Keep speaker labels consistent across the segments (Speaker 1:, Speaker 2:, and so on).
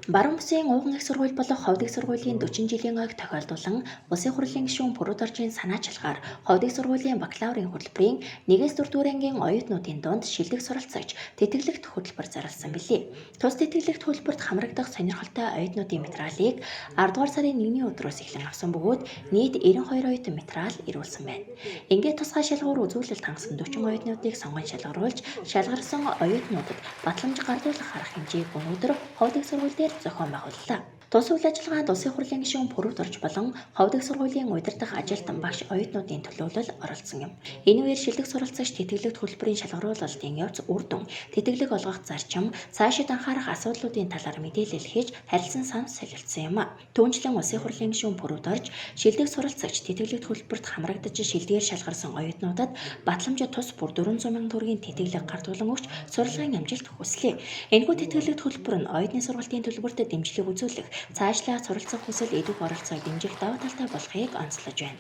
Speaker 1: Баруун бүсийн ууган их сургууль болох Ховд их сургуулийн 40 жилийн ойг тохиолдуулан Улсын хурлын гишүүн Пүрэв Доржийн санаачилгаар Ховд их сургуулийн бакалаврын хөтөлбөрийн 1-р дүгээр ангийн оюутнуудын дунд шилдэг суралцагч тэтгэлэгт хөтөлбөр зарласан билээ. Тус тэтгэлэгт хөтөлбөрт хамрагдах сонирхолтой оюутнуудын материалыг 10 дугаар сарын 1-ний өдрөөс эхлэн авсан бөгөөд нийт 92 оюутан материал ирүүлсэн байна. Ингээд тусгай шалгуур үзүүлэлт хангасан 40 оюутнуудыг сонгон шалгаруулж, шалгарсан оюутнуудад батламж гардуулах арга хэмжээг өнөөдөр Ховд их сургууль дээр зохион байгууллаа. Тус үйл ажиллагаанд Улсын хурлын гишүүн Пүрэв Дорж болон Ховд их сургуулийн удирдах ажилтан багш оюутнуудын төлөөлөл оролцсон юм. Энэ үеэр шилдэг суралцагч тэтгэлэгт хөтөлбөрийн шалгаруулалтын явц үр дүн, тэтгэлэг олгох зарчим, цаашид анхаарах асуудлуудын талаар мэдээлэл хийж харилцан сан солилцсон юм. Түүнчлэн Улсын хурлын гишүүн Пүрэв Дорж шилдэг суралцагч тэтгэлэгт хөтөлбөрт хамрагдаж шилдгээр шалгарсан оюутнуудад батламж тус бүр 400 мянган төгрөгийн тэтгэлэг гардуулан өгч сурлагын амжилт хүслээ. Энэхүү тэтгэлэгт хөтөлбөр нь оюутны сургалтын төлбөрт дэмжлэг үзүүлэх, цаашлаад суралцах хүсэл идэх оролцоог дэмжих даваа талтай болохыг онцлож байна.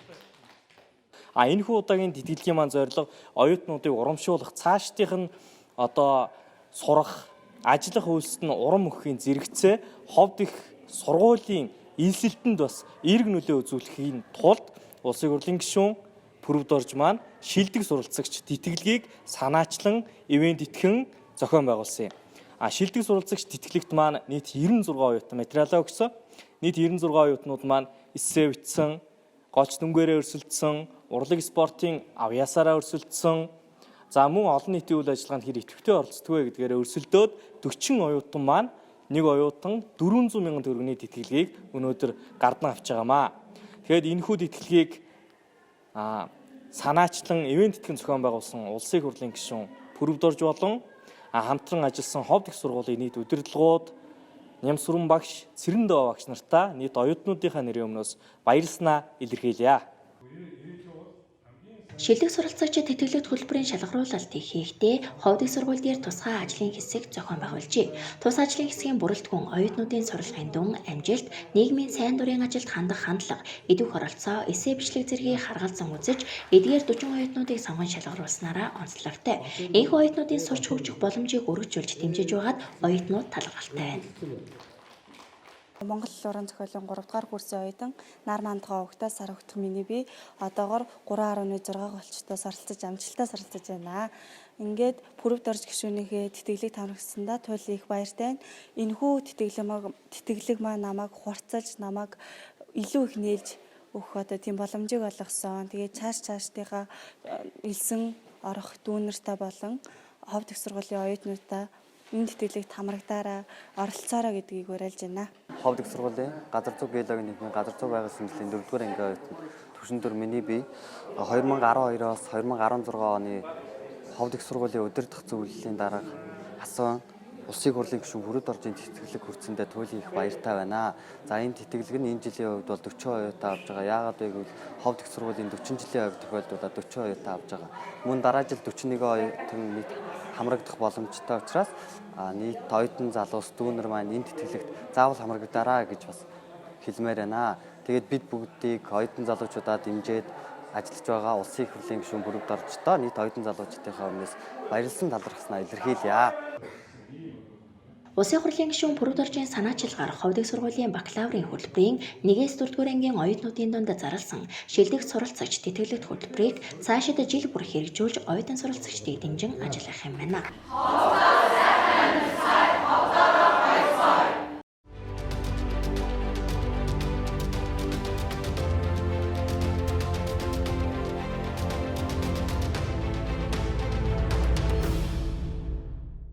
Speaker 2: Энэхүү удаагийн тэтгэлгийн маань зорилго оюутнуудыг урамшуулах, цаашдынх нь сурах, ажиллах үйлсэд нь урам өгөхийн зэрэгцээ Ховд их сургуулийн эзлэлтэнд бас эерэг нөлөө үзүүлэхийн тулд Улсын хурлын гишүүн Пүрэв Дорж маань шилдэг суралцагч тэтгэлгийг санаачлан ивент итгэн зохион байгуулсан юм. Шилдэг суралцагч тэтгэлэгт маань нийт 96 оюутан материалаа өгсөн. Нийт 96 оюутнууд маань эссе бичсэн, голч дүнгээрээ өрсөлдсөн, урлаг спортын авьяасаараа өрсөлдсөн. Мөн олон нийтийн үйл ажиллагаанд хэр идэвхтэй оролцдог вэ гэдгээр өрсөлдөөд 40 оюутан маань нэг оюутан 400 мянган төгрөгийн тэтгэлгийг өнөөдөр гардан авч байгаамаа. Тэгэхээр энэхүү тэтгэлгийг санаачлан ивент итгэн зохион байгуулсан Улсын хурлын гишүүн Пүрэв Дорж болон хамтран ажилласан Ховд их сургуулийн нийт удирдлагууд, Нямсүрэн багш, Цэрэндөө багш нартаа нийт оюутнуудынхаа нэрийн өмнөөс баярлалаа илэрхийлье.
Speaker 1: Шилдэг суралцагчид тэтгэлэгт хөтөлбөрийн шалгаруулалтыг хийхдээ Ховд их сургууль дээр тусгай ажлын хэсэг зохион байгуулжээ. Тус ажлын хэсгийн бүрэлдэхүүн оюутнуудын сурлагын дүн, амжилт, нийгмийн сайн дурын ажилд хандах хандлага, идэх оролцоо, эссе бичлэг зэргийг харгалзан үзэж, эдгээр 40 оюутнуудыг сонгон шалгаруулснараа онцлогтой. Энэхүү оюутнуудын сурч хөгжих боломжийг өргөжүүлж дэмжиж байгаад оюутнууд талархалтай байна.
Speaker 3: Монгол уран зохиолын 3 дугаар курсын оюутан нар мандгаа угтаас сар өгдөх миний би одоогоор 3.6 голчтоос оролцож амжилттай суралцаж байна. Ингээд Пүрэв Дорж гишүүнийхээ тэтгэлэг таврагсандаа туйлын их баяртай байна. Энэхүү тэтгэлэг маань намайг хурцлж, намайг илүү их нээлж өгөх тийм боломжийг олгосон. Тэгээд цаашдынхаа элсэн орох дүүнертэй болон Ховд их сургуулийн оюутнуудаа энэ тэтгэлэгт хамрагдаараа оролцоороо гэдгийг уриалж байна.
Speaker 4: Ховд их сургуулийн газар зүйн геологийн нийгмийн газар зүйн байгаль шинжилгээний 4-р ангийн оюутан Түшин Дүр миний би 2012-оос 2016 оны Ховд их сургуулийн удирдах зөвлөлийн дарга асан Улсын хурлын гишүүн Пүрэв Доржийн тэтгэлэг хүртсэндээ туйлын их баяртай байна. Энэ тэтгэлэг нь энэ жилийн хувьд бол 40 оюутан авж байгаа. Яагаад вэ гэвэл Ховд их сургуулийн 40 жилийн хувьд тохиолдуулаад 40 оюутан авж байгаа. Мөн дараа жил 41 оюутан нийт хамрагдах боломжтой учраас нийт оюутан залуус дүүнер маань энэ тэтгэлэгт заавал хамрагдаараа гэж бас хэлмээр байна. Тэгээд бид бүгдийг оюутан залуучуудаа дэмжиж ажиллаж байгаа Улсын их хурлын гишүүн Пүрэв Доржтой нийт оюутан залуучдынхаа өмнөөс баярлсан талархснаа илэрхийлье.
Speaker 1: Улсын хурлын гишүүн Пүрэв Доржийн санаачилгаар Ховд их сургуулийн бакалаврын хөтөлбөрийн 1-4 дугаар ангийн оюутнуудын дунд зарласан шилдэг суралцагч тэтгэлэгт хөтөлбөрийг цаашид жил бүр хэрэгжүүлж оюутан суралцагчдыг дэмжин ажиллах юм байна.